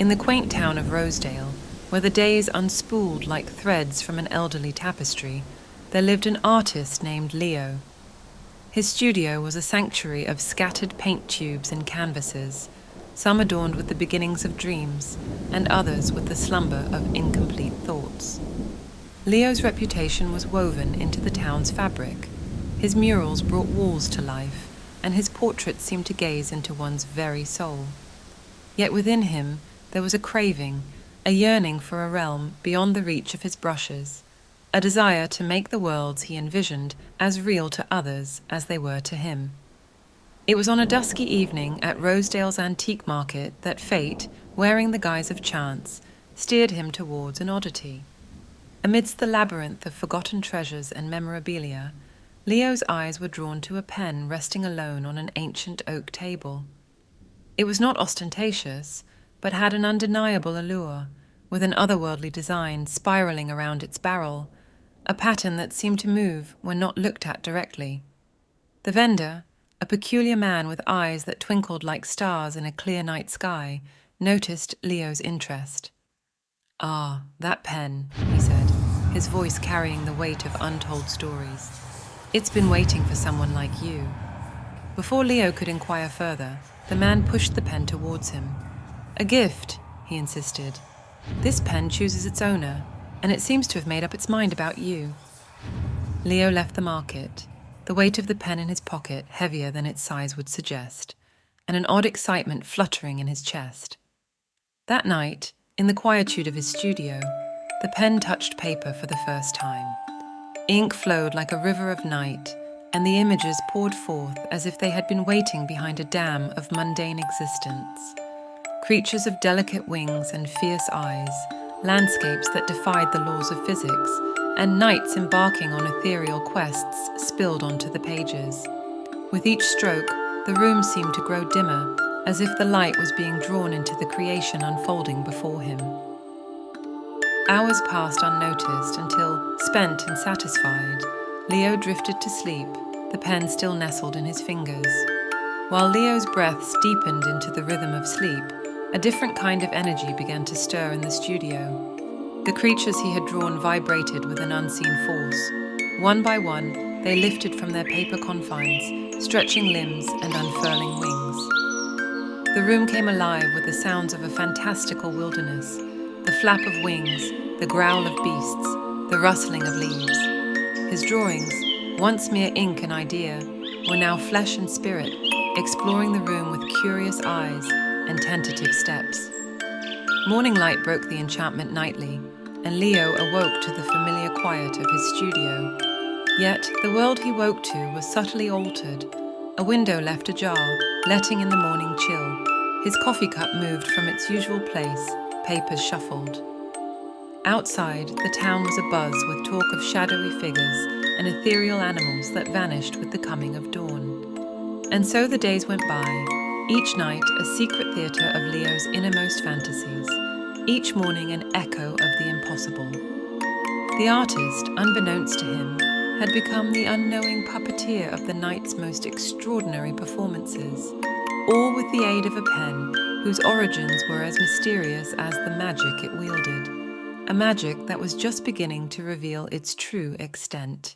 In the quaint town of Rosedale, where the days unspooled like threads from an elderly tapestry, there lived an artist named Leo. His studio was a sanctuary of scattered paint tubes and canvases, some adorned with the beginnings of dreams, and others with the slumber of incomplete thoughts. Leo's reputation was woven into the town's fabric. His murals brought walls to life, and his portraits seemed to gaze into one's very soul. Yet within him there was a craving, a yearning for a realm beyond the reach of his brushes, a desire to make the worlds he envisioned as real to others as they were to him. It was on a dusky evening at Rosedale's antique market that fate, wearing the guise of chance, steered him towards an oddity. Amidst the labyrinth of forgotten treasures and memorabilia, Leo's eyes were drawn to a pen resting alone on an ancient oak table. It was not ostentatious, but had an undeniable allure, with an otherworldly design spiraling around its barrel, a pattern that seemed to move when not looked at directly. The vendor, a peculiar man with eyes that twinkled like stars in a clear night sky, noticed Leo's interest. "Ah, that pen," he said, his voice carrying the weight of untold stories. "It's been waiting for someone like you." Before Leo could inquire further, the man pushed the pen towards him. "A gift," he insisted. "This pen chooses its owner, and it seems to have made up its mind about you." Leo left the market, the weight of the pen in his pocket heavier than its size would suggest, and an odd excitement fluttering in his chest. That night, in the quietude of his studio, the pen touched paper for the first time. Ink flowed like a river of night, and the images poured forth as if they had been waiting behind a dam of mundane existence. Creatures of delicate wings and fierce eyes, landscapes that defied the laws of physics, and knights embarking on ethereal quests spilled onto the pages. With each stroke, the room seemed to grow dimmer, as if the light was being drawn into the creation unfolding before him. Hours passed unnoticed until, spent and satisfied, Leo drifted to sleep, the pen still nestled in his fingers. While Leo's breaths deepened into the rhythm of sleep, a different kind of energy began to stir in the studio. The creatures he had drawn vibrated with an unseen force. One by one, they lifted from their paper confines, stretching limbs and unfurling wings. The room came alive with the sounds of a fantastical wilderness, the flap of wings, the growl of beasts, the rustling of leaves. His drawings, once mere ink and idea, were now flesh and spirit, exploring the room with curious eyes and tentative steps. Morning light broke the enchantment nightly, and Leo awoke to the familiar quiet of his studio. Yet the world he woke to was subtly altered. A window left ajar, letting in the morning chill. His coffee cup moved from its usual place, papers shuffled. Outside, the town was abuzz with talk of shadowy figures and ethereal animals that vanished with the coming of dawn. And so the days went by, each night a secret theatre of Leo's innermost fantasies, each morning an echo of the impossible. The artist, unbeknownst to him, had become the unknowing puppeteer of the night's most extraordinary performances, all with the aid of a pen whose origins were as mysterious as the magic it wielded, a magic that was just beginning to reveal its true extent.